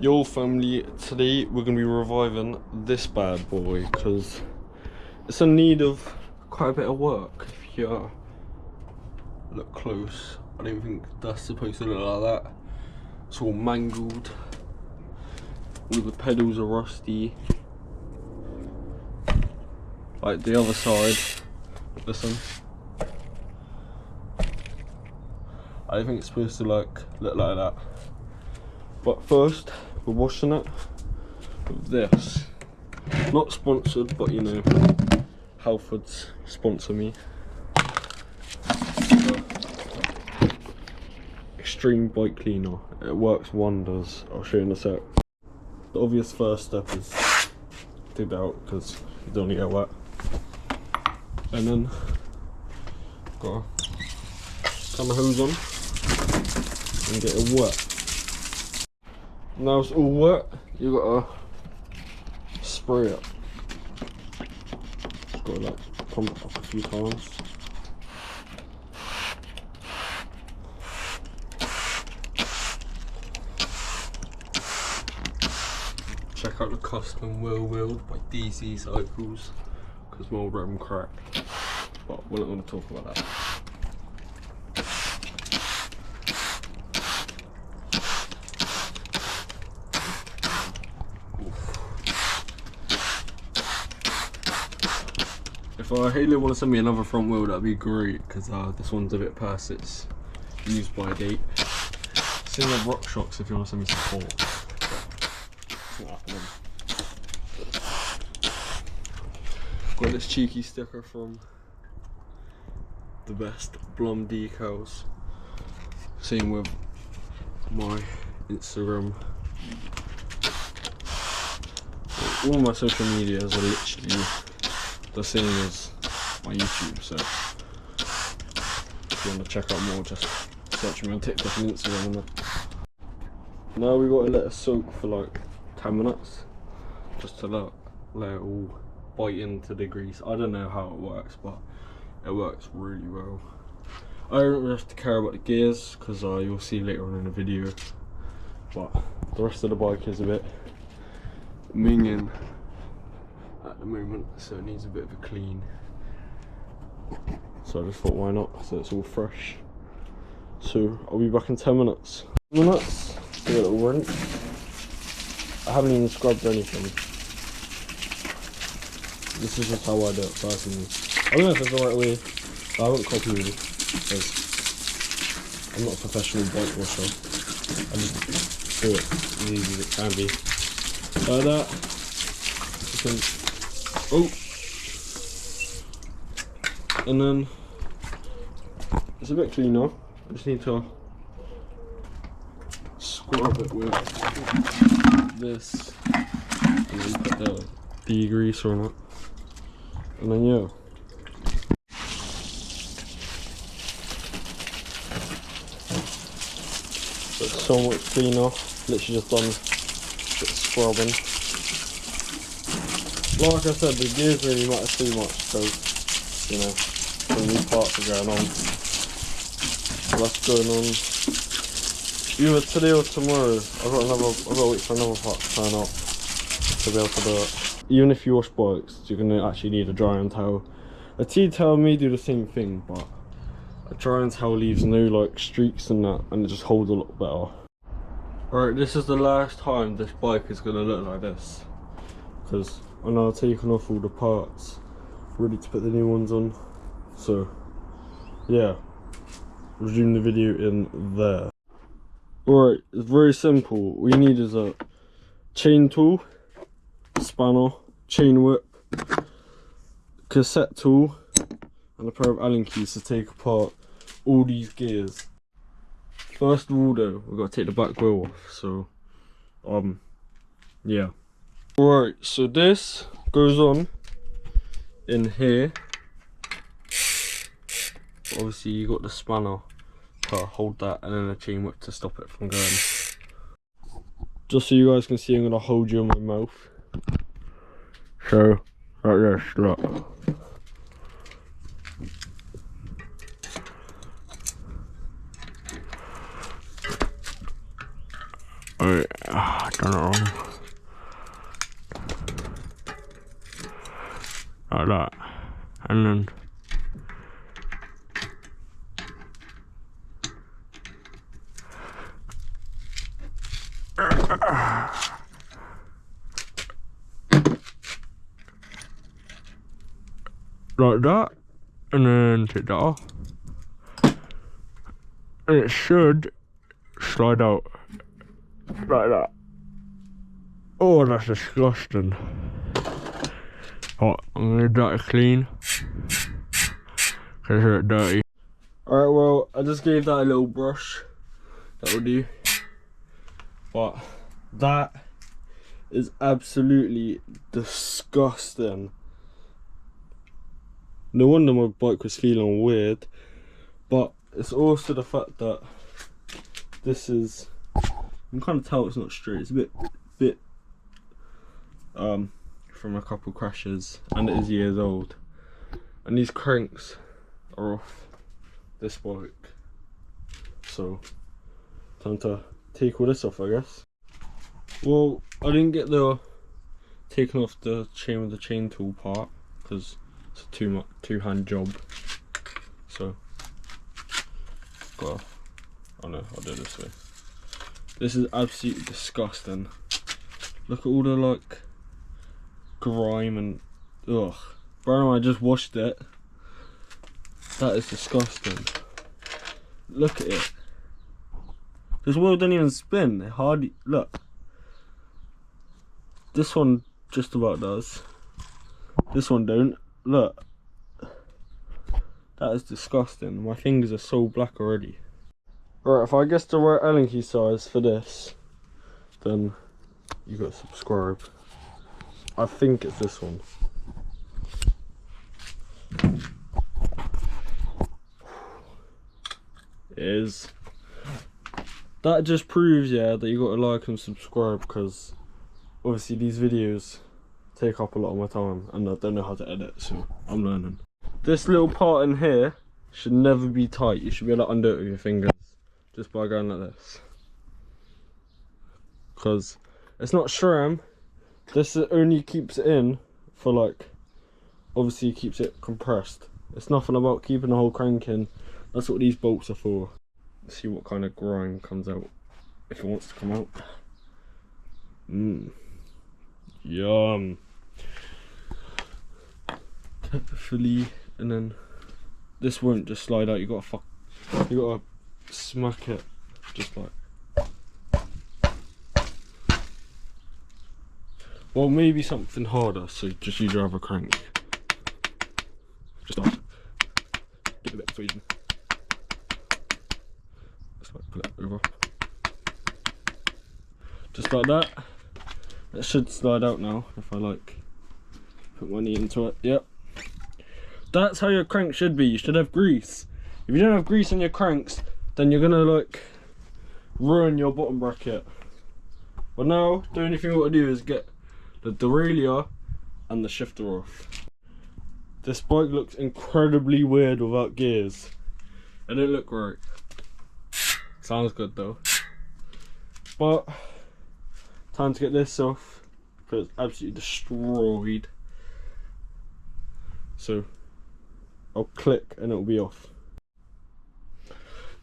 Yo family, today we're going to be reviving this bad boy because it's in need of quite a bit of work. If you look close, I don't think that's supposed to look like that. It's all mangled, all the pedals are rusty. Like the other side, listen. I don't think it's supposed to look like that. But first, we're washing it with this. Not sponsored, but you know, Halfords sponsor me. Extreme bike cleaner. It works wonders. I'll show you in a sec. The obvious first step is dig it out because you don't want to get wet. And then gotta turn the hose on and get it wet. Now it's all wet, you gotta spray it. Just gotta like pump it up a few times. Check out the custom wheel by DC Cycles because my old rim cracked, but we're not going to talk about that. If Haley want to send me another front wheel, that'd be great because this one's a bit past its use by date. Send me rock shocks if you want to send me support. Got this cheeky sticker from the best Blum decals. Same with my Instagram. All my social medias are literally the same as my YouTube, so if you want to check out more, just search me on TikTok and Instagram. Now we got to let it soak for like 10 minutes, just to let it all bite into the grease. I don't know how it works, but it works really well. I don't really have to care about the gears because you'll see later on in the video, but the rest of the bike is a bit minging at the moment, so it needs a bit of a clean. So I just thought, why not, so it's all fresh. So I'll be back in 10 minutes. 10 minutes, give it a little rinse. I haven't even scrubbed anything. This is just how I do it personally. I don't know if it's the right way. I haven't copied it because I'm not a professional bike washer. I just do it as easy as it can be. Like that. You can, and then it's a bit cleaner. I just need to scrub it with this and then put the degreaser on it. And then yeah. It's so much cleaner. Literally just done a bit of scrubbing. Like I said, the gears really matter too much because, you know, some new parts are going on. So that's going on either today or tomorrow. I've got to wait for another part to turn up to be able to do it. Even if you wash bikes, you're going to actually need a drying towel. A tea towel may do the same thing, but a drying towel leaves no like streaks and that, and it just holds a lot better. Alright, this is the last time this bike is going to look like this, because I'm now taking off all the parts, ready to put the new ones on. So yeah, resume the video in there. Alright, it's very simple. All you need is a chain tool, spanner, chain whip, cassette tool, and a pair of Allen keys to take apart all these gears. First of all though, we've got to take the back wheel off, so yeah. Alright, so this goes on in here. Obviously you got the spanner to hold that, and then a chain whip to stop it from going. Just so you guys can see, I'm going to hold you in my mouth. So, like this, look. Alright. Done it wrong. Like that. And then like that, and then take that off, and it should slide out like that. Oh, that's disgusting. Oh, I'm gonna do it clean because it's dirty. Alright, well, I just gave that a little brush. That will do. But that is absolutely disgusting. No wonder my bike was feeling weird, but it's also the fact that this is, you can kind of tell it's not straight. It's a bit from a couple crashes, and it is years old. And these cranks are off this bike, so time to take all this off, I guess. Well, I didn't get the taking off the chain with the chain tool part because it's a two-hand job. So, oh no, I'll do it this way. This is absolutely disgusting. Look at all the like grime and ugh. Bro, I just washed it. That is disgusting. Look at it. This wheel doesn't even spin. It hardly, look. This one just about does. This one don't. Look. That is disgusting. My fingers are so black already. Alright, if I guess the right Allen key size for this, then you gotta subscribe. I think it's this one. It is. That just proves, yeah, that you gotta like and subscribe, because obviously these videos take up a lot of my time and I don't know how to edit, so I'm learning. This little part in here should never be tight. You should be able to undo it with your fingers just by going like this, because it's not SRAM. This only keeps it in for like, obviously keeps it compressed. It's nothing about keeping the whole crank in. That's what these bolts are for. Let's see what kind of grime comes out, if it wants to come out. Yum. Hopefully, and then this won't just slide out. You gotta smack it just like. Well, maybe something harder. So just use your other crank. Just like give it a bit of persuasion. Just like pull it over. Just like that. It should slide out now if I like put my knee into it. Yep. That's how your crank should be. You should have grease. If you don't have grease on your cranks, then you're gonna like ruin your bottom bracket. But now the only thing you want to do is get the derailleur and the shifter off. This bike looks incredibly weird without gears. It don't look right. Sounds good though. But time to get this off because it's absolutely destroyed. So I'll click and it'll be off.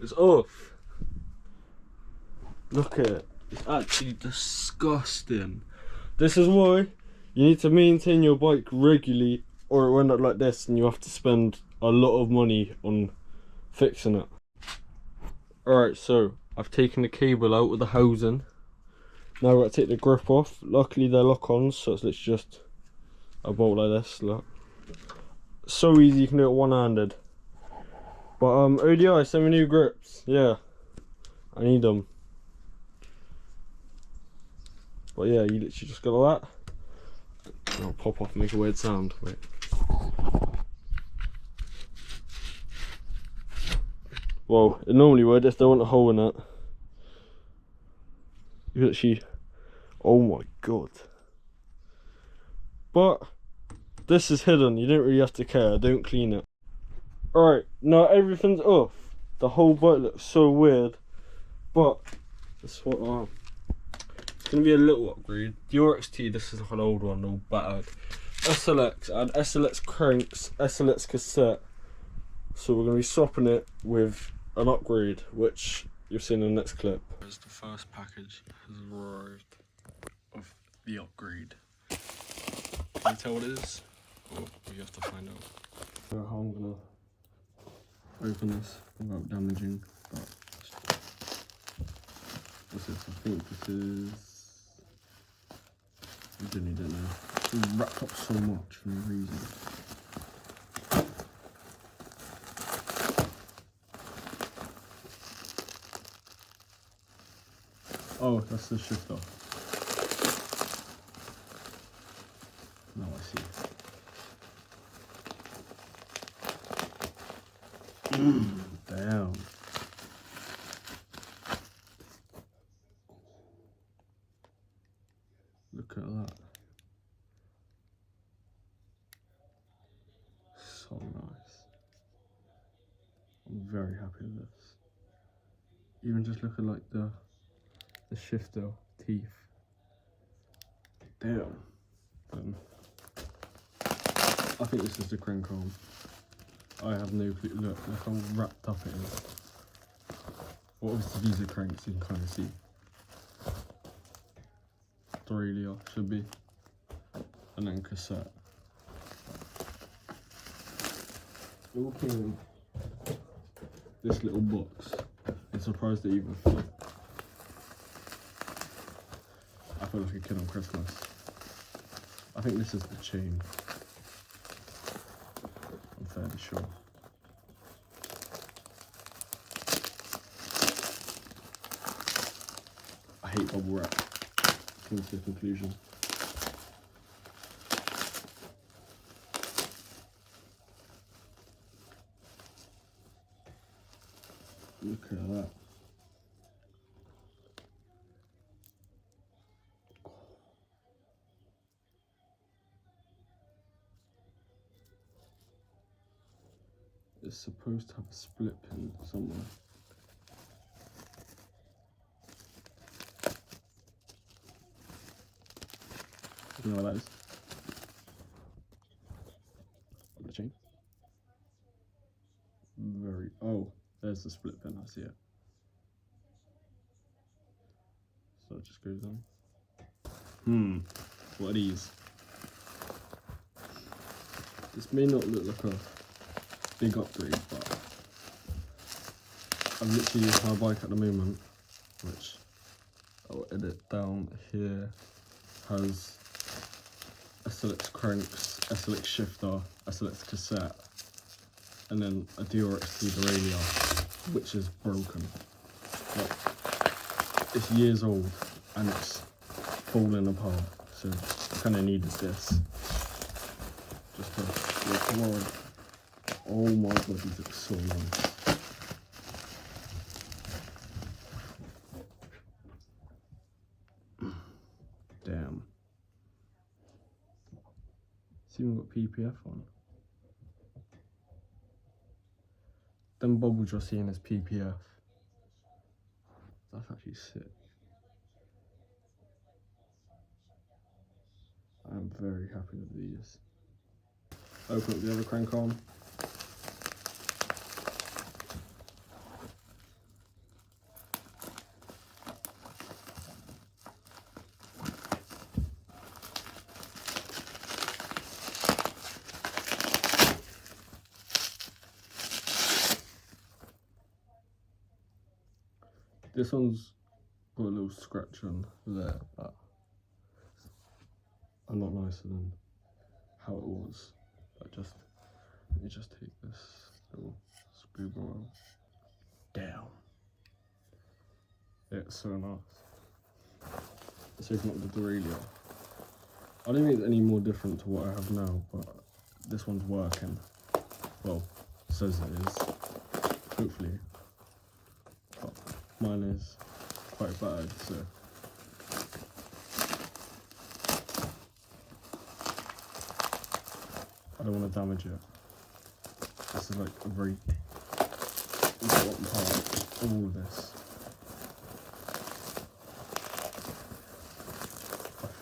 It's off. Look at it. It's actually disgusting. This is why you need to maintain your bike regularly, or it will end up like this and you have to spend a lot of money on fixing it. Alright, so I've taken the cable out with the housing. Now I've got to take the grip off. Luckily they're lock-ons, so it's literally just a bolt like this. Look, so easy, you can do it one-handed. But ODI, send me new grips. Yeah, I need them. But yeah, you literally just go like that. And I'll pop off and make a weird sound. Wait. Well, it normally would if there wasn't a hole in it. You literally, oh my god. But this is hidden, you don't really have to care, don't clean it. Alright, now everything's off. The whole bike looks so weird. But that's what gonna be a little upgrade. The RXT, this is like an old one, all battered. SLX, and SLX cranks, SLX cassette. So we're gonna be swapping it with an upgrade, which you'll see in the next clip. As the first package has arrived of the upgrade. Can you tell what it is? Or you have to find out. So how I'm gonna open this without damaging, but what's this? I think this is, I genuinely don't know. It's wrapped up so much for no reason. Oh, that's the shifter. Now I see. Damn. Look at that. So nice. I'm very happy with this. Even just look at like the shifter teeth. Damn. I think this is the crank arm. I have no clue. Look how wrapped up it is. Well, obviously these are cranks, you can kind of see. Derailleur should be. And then cassette. All came in this little box. I'm surprised it even fit. I feel like a kid on Christmas. I think this is the chain. I'm fairly sure. I hate bubble wrap. Come to the conclusion. Look at that. It's supposed to have a split pin somewhere. You know what that is? The chain. Very. Oh, there's the split pin. I see it. So it just goes on. What are these? This may not look like a big upgrade, but I'm literally using my bike at the moment, which I'll edit down here, has SLX cranks, SLX shifter, SLX cassette, and then a DRXT derailleur, which is broken. But it's years old and it's falling apart, so I kind of needed this just to work tomorrow. Oh my god, these look so nice. Damn. It's even got PPF on. Them bubbles you're seeing as PPF. That's actually sick. I'm very happy with these. Open up the other crank arm. This one's got a little scratch on there, but a lot nicer than how it was. Let me just take this little screw oil. Damn. It's so nice. Let's open up the derailleur. I don't think it's any more different to what I have now, but this one's working. Well, it says it is. Hopefully. But mine is quite bad, so. I don't want to damage it. This is like a very important part of all of this.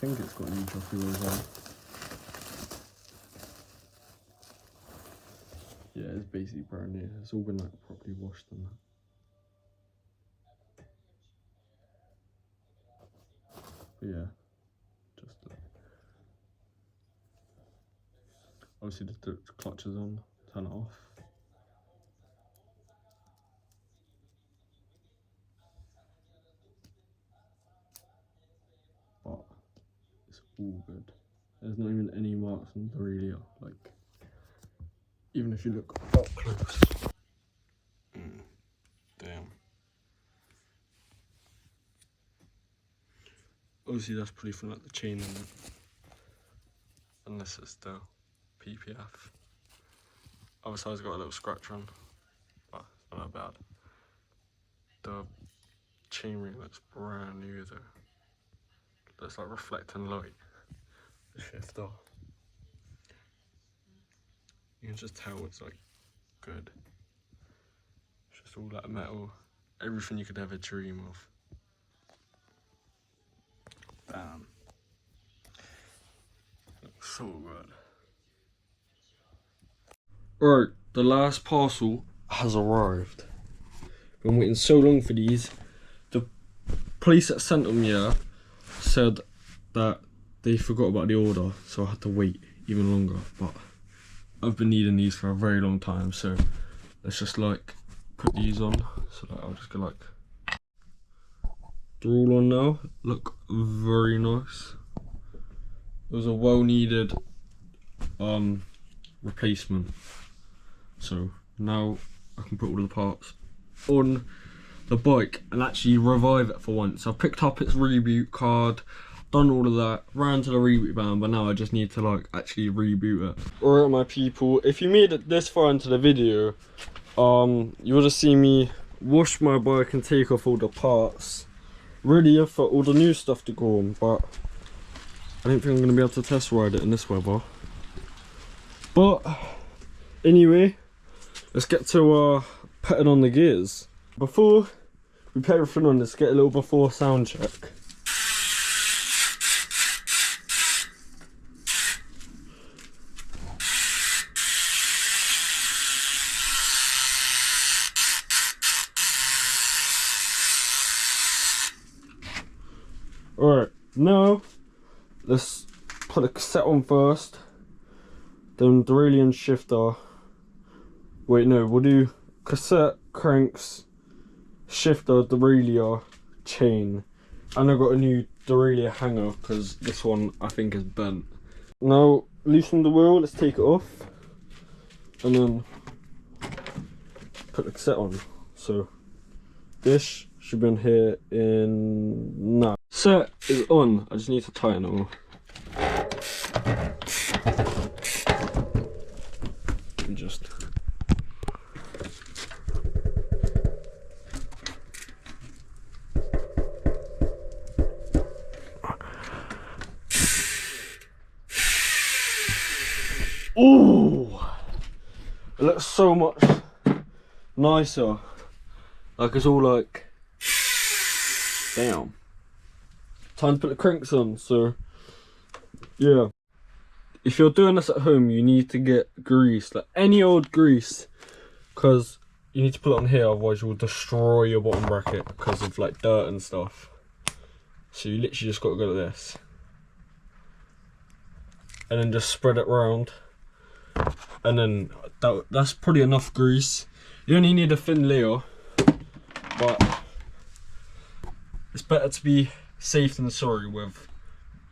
think it's got new choppy wheels on. Yeah, it's basically brand new. It's all been like properly washed and that. But yeah, just obviously the clutch is on, turn it off. But it's all good. There's not even any marks on the radio, like even if you look up close. Damn. Obviously that's probably from like the chain in it. Unless it's the PPF. Other side's got a little scratch on, but it's not that bad. The chain ring looks brand new though. Looks like reflecting light. The shifter. You can just tell it's like good. It's just all that metal. Everything you could ever dream of. Bam. Looks so good. Alright, the last parcel has arrived. Been waiting so long for these. The police that sent them here said that they forgot about the order, so I had to wait even longer. But I've been needing these for a very long time, so let's just like put these on. So that I'll just go like, they're all on now. Look very nice. It was a well-needed replacement. So now I can put all the parts on the bike and actually revive it for once. I've picked up its reboot card, done all of that, ran to the reboot band, but now I just need to like actually reboot it. Alright my people, if you made it this far into the video, you would have seen me wash my bike and take off all the parts, ready for all the new stuff to go on, but I don't think I'm going to be able to test ride it in this weather. But anyway, let's get to putting on the gears. Before we put everything on, let's get a little before sound check. Alright, now let's put the cassette on first, then derailleur and shifter. Wait, no, we'll do cassette, cranks, shifter, derailleur, chain. And I've got a new derailleur hanger because this one I think is bent. Now, loosen the wheel, let's take it off. And then put the cassette on. So, this should be on here in now. Set is on, I just need to tighten it all. And just ooh, it looks so much nicer. Like it's all like, damn. Time to put the cranks on. So yeah, if you're doing this at home, you need to get grease, like any old grease, because you need to put it on here, otherwise you will destroy your bottom bracket because of like dirt and stuff. So you literally just got to go like this and then just spread it around, and then that's probably enough grease. You only need a thin layer, but it's better to be safe than sorry with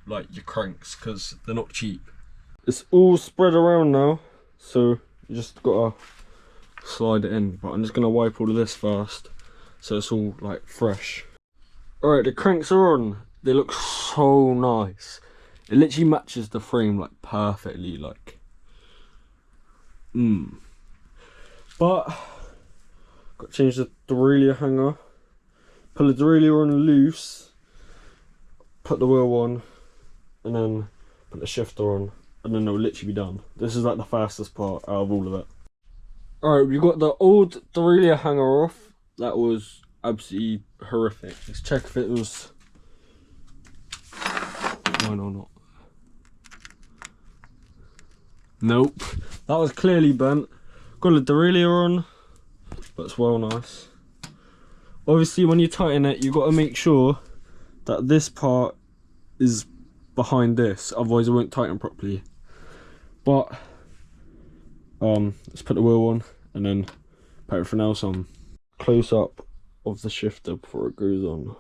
like your cranks because they're not cheap. It's all spread around now, so you just gotta slide it in, but I'm just gonna wipe all of this first so it's all like fresh. Alright, the cranks are on. They look so nice. It literally matches the frame like perfectly, like but got to change the derailleur hanger, pull the derailleur on loose, put the wheel on, and then put the shifter on, and then it'll literally be done. This is like the fastest part out of all of it. Alright, we got the old derailleur hanger off. That was absolutely horrific. Let's check if it was fine or not. Nope, that was clearly bent. Got a derailleur on, but it's well nice. Obviously when you tighten it, you got to make sure that this part is behind this, otherwise it won't tighten properly. But let's put the wheel on and then put everything else on. Close up of the shifter before it goes on,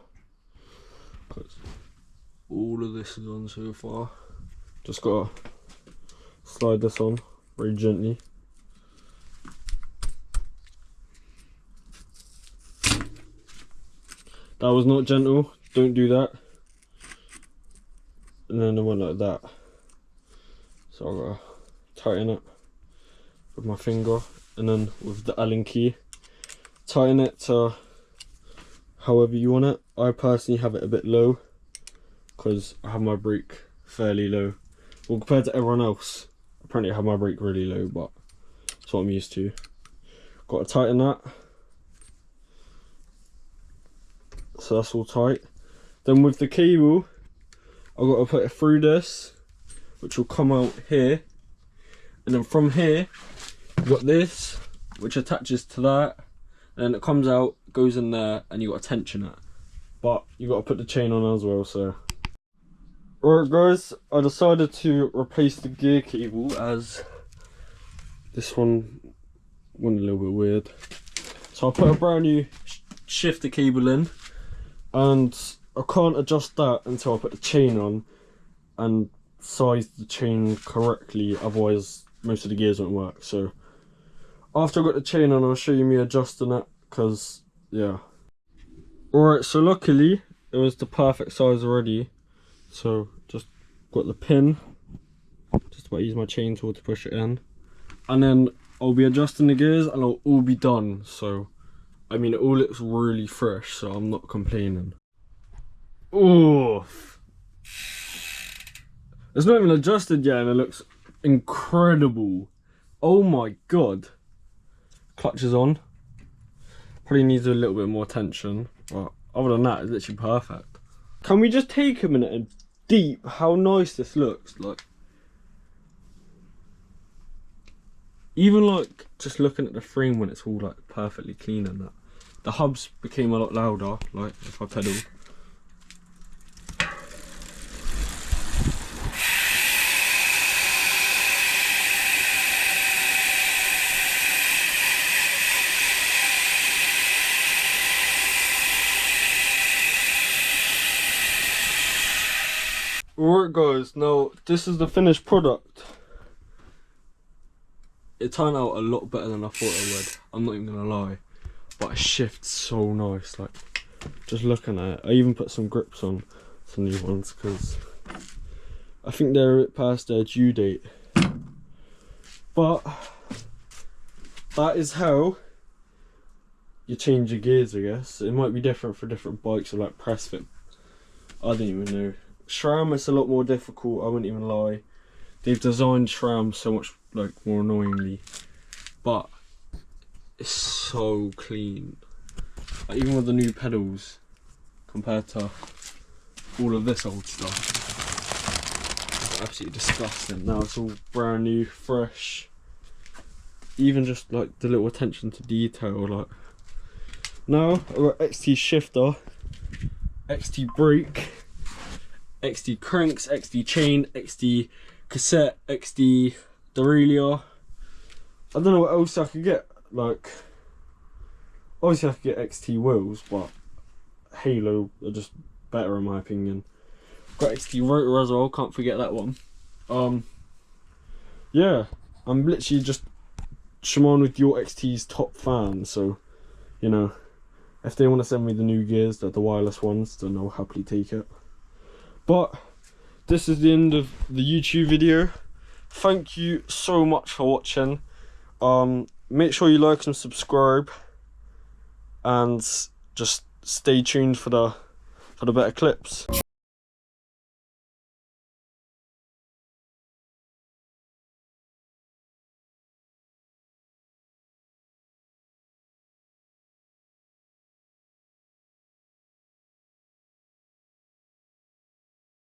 because all of this is on so far. Just gotta slide this on very gently. That was not gentle, don't do that. And then I went like that. So I gotta tighten it with my finger, and then with the Allen key, tighten it to however you want it. I personally have it a bit low because I have my brake fairly low. Well, compared to everyone else, apparently I have my brake really low, but that's what I'm used to. Got to tighten that. So that's all tight. Then with the cable, I've got to put it through this, which will come out here. And then from here, you've got this, which attaches to that. And then it comes out, goes in there, and you've got to tension it. But you've got to put the chain on as well, so. Alright guys, I decided to replace the gear cable as this one went a little bit weird. So I put a brand new shifter cable in, and I can't adjust that until I put the chain on and size the chain correctly, otherwise most of the gears won't work. So after I got the chain on, I'll show you me adjusting it, because yeah. Alright, so luckily it was the perfect size already. So just got the pin, just about to use my chain tool to push it in, and then I'll be adjusting the gears and it'll all be done. So I mean, it all looks really fresh, so I'm not complaining. Oh, it's not even adjusted yet and it looks incredible. Oh my god. Clutch is on. Probably needs a little bit more tension, but other than that, it's literally perfect. Can we just take a minute and deep how nice this looks? Like, even like just looking at the frame when it's all like perfectly clean and that. The hubs became a lot louder, like if I pedal. Alright guys, now this is the finished product. It turned out a lot better than I thought it would, I'm not even gonna lie. But it shifts so nice, like just looking at it. I even put some grips on some new ones because I think they're a bit past their due date. But that is how you change your gears, I guess. It might be different for different bikes or like press fit. I don't even know. SRAM is a lot more difficult, I wouldn't even lie. They've designed SRAM so much like more annoyingly, but it's so clean. Like, even with the new pedals compared to all of this old stuff, it's absolutely disgusting. Now it's all brand new, fresh. Even just like the little attention to detail. Like now I've got XT shifter, XT brake, XT cranks, XT chain, XT cassette, XT derailleur. I don't know what else I could get. Like, obviously I could get XT wheels, but Halo are just better in my opinion. Got XT rotor as well, can't forget that one. Yeah, I'm literally just Shimano with your XT's top fan, so you know, if they want to send me the new gears, the wireless ones, then I'll happily take it. But this is the end of the YouTube video. Thank you so much for watching. Make sure you like and subscribe, and just stay tuned for the better clips.